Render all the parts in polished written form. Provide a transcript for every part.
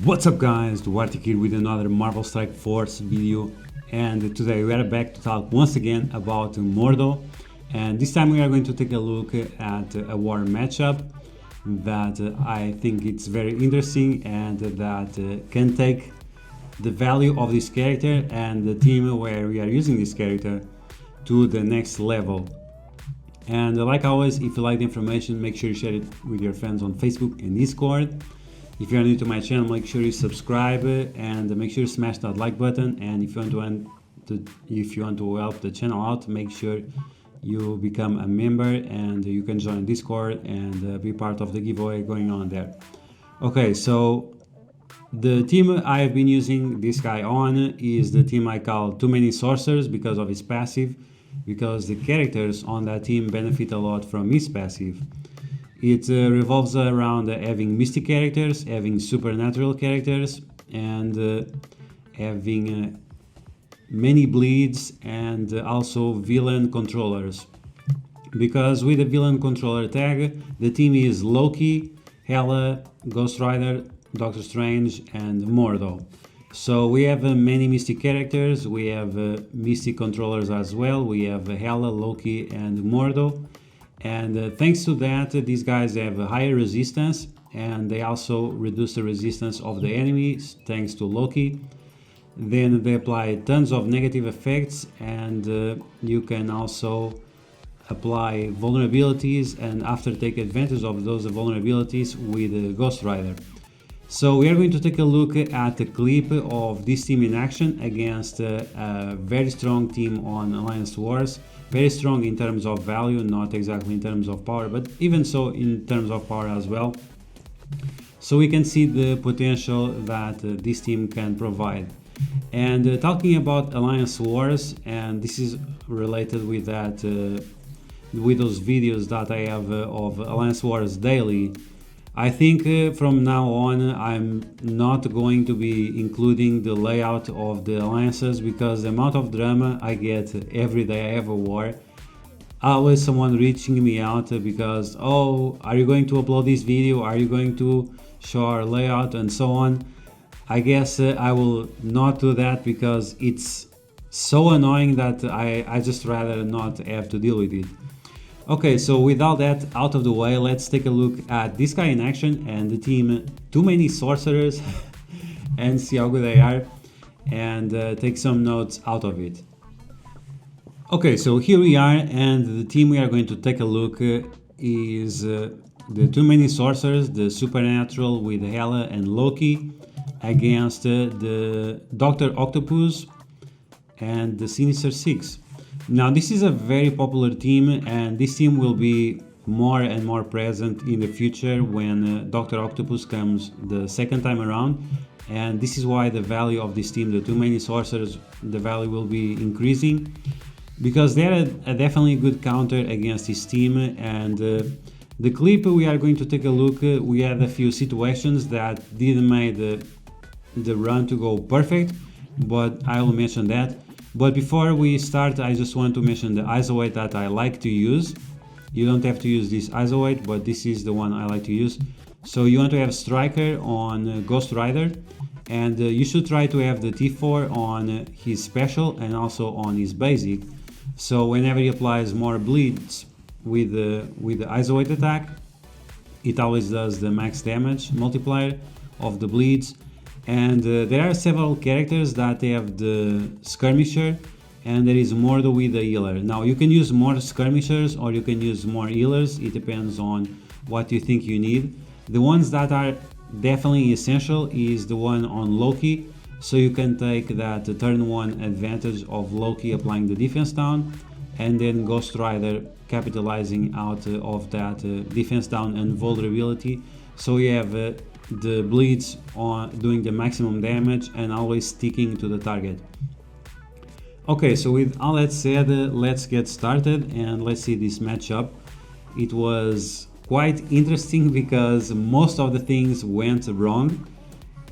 What's up guys, Duarte here with another Marvel Strike Force video, and today we are back to talk once again about Mordo, and this time we are going to take a look at a war matchup that I think it's very interesting and that can take the value of this character and the team where we are using this character to the next level. And like always, if you like the information, make sure you share it with your friends on Facebook and Discord. If you are new to my channel, make sure you subscribe and make sure you smash that like button. And if you want to help the channel out, make sure you become a member and you can join Discord and be part of the giveaway going on there. Okay, so the team I have been using this guy on is the team I call Too Many Sorcerers because of his passive, because the characters on that team benefit a lot from his passive. It revolves around having mystic characters, having supernatural characters, and having many bleeds and also villain controllers. Because with the villain controller tag, the team is Loki, Hela, Ghost Rider, Doctor Strange, and Mordo. So we have many mystic characters, we have mystic controllers as well, we have Hela, Loki, and Mordo. And thanks to that, these guys have a higher resistance, and they also reduce the resistance of the enemies thanks to Loki. Then they apply tons of negative effects, and you can also apply vulnerabilities and after take advantage of those vulnerabilities with Ghost Rider. So we are going to take a look at a clip of this team in action against a very strong team on Alliance Wars. Very strong in terms of value, not exactly in terms of power, but even so in terms of power as well. So we can see the potential that this team can provide. And talking about Alliance Wars, and this is related with that, with those videos that I have of Alliance Wars daily. I think from now on I'm not going to be including the layout of the alliances because the amount of drama I get every day I have a war. Always someone reaching me out because, oh, are you going to upload this video? Are you going to show our layout and so on? I guess I will not do that because it's so annoying that I just rather not have to deal with it. Okay, so with all that out of the way, let's take a look at this guy in action and the team Too Many Sorcerers and see how good they are and take some notes out of it. Okay, so here we are, and the team we are going to take a look is the Too Many Sorcerers, the Supernatural with Hela and Loki against the Dr. Octopus and the Sinister 6. Now this is a very popular team, and this team will be more and more present in the future when Dr. Octopus comes the second time around, and this is why the value of this team, the Too Many Sorcerers, the value will be increasing because they're a definitely good counter against this team. And the clip we are going to take a look, we had a few situations that didn't make the run to go perfect, but I will mention that. But before we start, I just want to mention the ISO weight that I like to use. You don't have to use this ISO weight, but this is the one I like to use. So you want to have Striker on Ghost Rider, and you should try to have the T4 on his special and also on his basic. So whenever he applies more bleeds with the ISO weight attack, it always does the max damage multiplier of the bleeds. And there are several characters that have the skirmisher, and there is Mordo with the healer. Now you can use more skirmishers or you can use more healers, it depends on what you think you need. The ones that are definitely essential is the one on Loki, so you can take that turn 1 advantage of Loki applying the defense down, and then Ghost Rider capitalizing out of that defense down and vulnerability. So you have the bleeds on doing the maximum damage and always sticking to the target. Okay, so with all that said, let's get started and let's see this matchup. It was quite interesting because most of the things went wrong.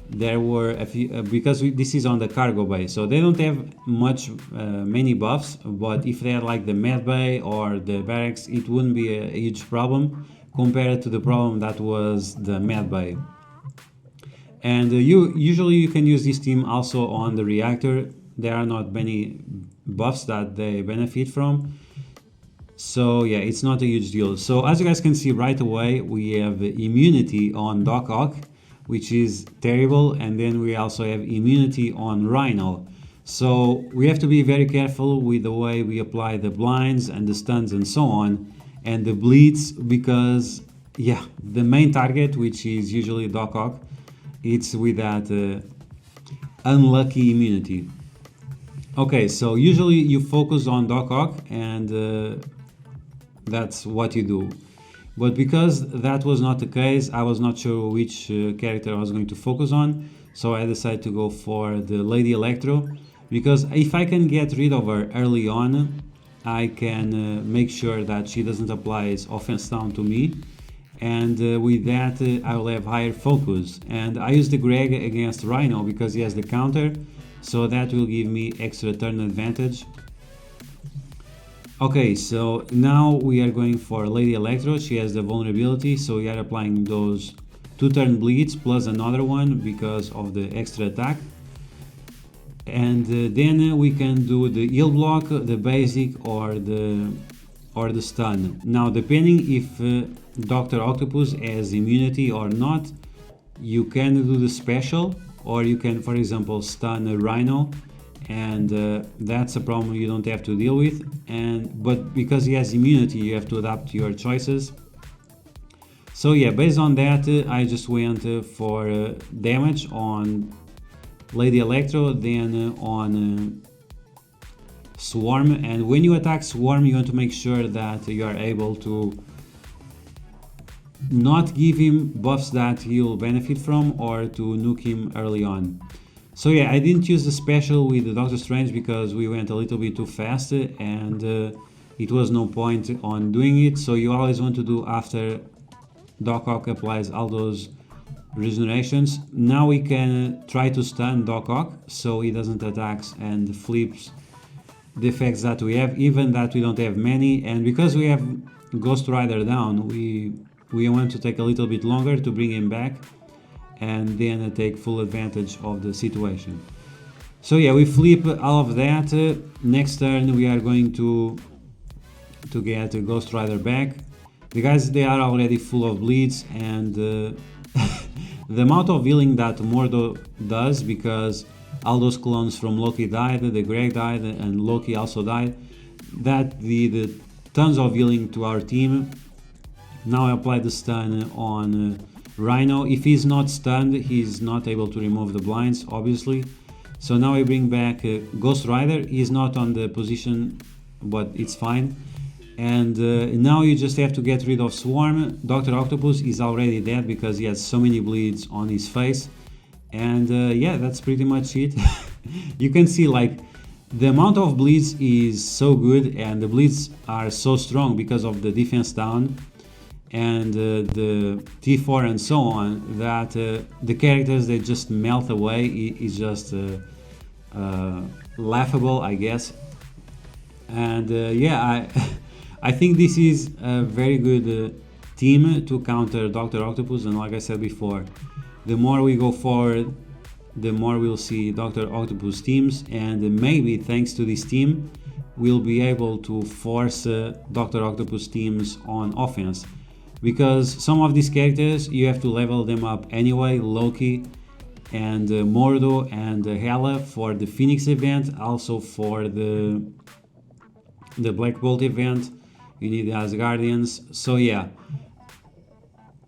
There were a few because this is on the cargo bay, so they don't have many buffs, but if they had like the med bay or the barracks, it wouldn't be a huge problem compared to the problem that was the med bay. And you usually you can use this team also on the reactor. There are not many buffs that they benefit from. So yeah, it's not a huge deal. So as you guys can see right away, we have immunity on Doc Ock, which is terrible, and then we also have immunity on Rhino. So we have to be very careful with the way we apply the blinds and the stuns and so on, and the bleeds, because yeah, the main target, which is usually Doc Ock, it's with that unlucky immunity. Okay, so usually you focus on Doc Ock, and that's what you do. But because that was not the case, I was not sure which character I was going to focus on, so I decided to go for the Lady Electro, because if I can get rid of her early on, I can make sure that she doesn't apply his offense down to me, and with that I will have higher focus. And I use the Greg against Rhino because he has the counter, so that will give me extra turn advantage. Okay, so now we are going for Lady Electro. She has the vulnerability, so we are applying those 2 turn bleeds plus another one because of the extra attack. And then we can do the heal block, the basic, or the stun. Now, depending if Dr. Octopus has immunity or not, you can do the special, or you can, for example, stun a Rhino, and that's a problem you don't have to deal with. But because he has immunity, you have to adapt your choices. So yeah, based on that, I just went for damage on Lady Electro, then on Swarm. And when you attack Swarm, you want to make sure that you are able to not give him buffs that he'll benefit from, or to nuke him early on. So yeah, I didn't use the special with the Doctor Strange because we went a little bit too fast, and it was no point on doing it. So you always want to do after Doc Ock applies all those regenerations. Now we can try to stun Doc Ock so he doesn't attack and flips the effects that we have, even that we don't have many. And because we have Ghost Rider down, we want to take a little bit longer to bring him back, and then take full advantage of the situation. So yeah, we flip all of that. Next turn we are going to get Ghost Rider back. The guys, they are already full of bleeds, and the amount of healing that Mordo does, because all those clones from Loki died, the Greg died, and Loki also died, that the tons of healing to our team. Now I apply the stun on Rhino. If he's not stunned, he's not able to remove the blinds, obviously. So now I bring back Ghost Rider. He's not on the position, but it's fine. And now you just have to get rid of Swarm. Dr. Octopus is already dead because he has so many bleeds on his face. And yeah, that's pretty much it. You can see, like, the amount of bleeds is so good, and the bleeds are so strong because of the defense down and the T4 and so on, that the characters, they just melt away. It's just laughable, I guess. And yeah, I think this is a very good team to counter Dr. Octopus. And like I said before, the more we go forward, the more we'll see Dr. Octopus teams, and maybe thanks to this team we'll be able to force Dr. Octopus teams on offense. Because some of these characters, you have to level them up anyway. Loki and Mordo and Hela for the Phoenix event, also for the Black Bolt event, you need the Asgardians. So yeah,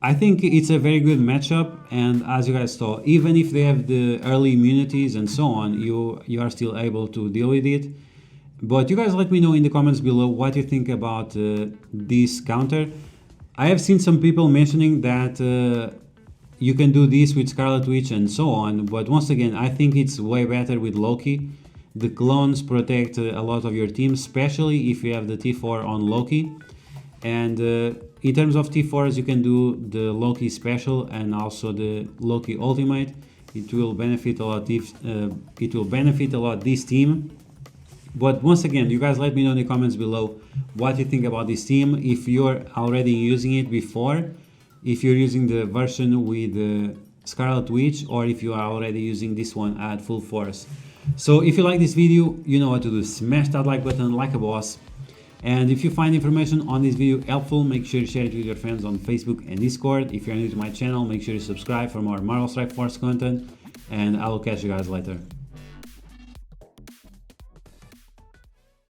I think it's a very good matchup, and as you guys saw, even if they have the early immunities and so on, you are still able to deal with it. But you guys let me know in the comments below what you think about this counter. I have seen some people mentioning that you can do this with Scarlet Witch and so on, but once again, I think it's way better with Loki. The clones protect a lot of your team, especially if you have the T4 on Loki. And in terms of T4s, you can do the Loki special and also the Loki ultimate. It will benefit a lot. This team. But once again, you guys let me know in the comments below what you think about this team. If you're already using it before, if you're using the version with Scarlet Witch, or if you are already using this one at full force. So if you like this video, you know what to do. Smash that like button like a boss. And if you find information on this video helpful, make sure to share it with your friends on Facebook and Discord. If you're new to my channel, make sure to subscribe for more Marvel Strike Force content, and I will catch you guys later.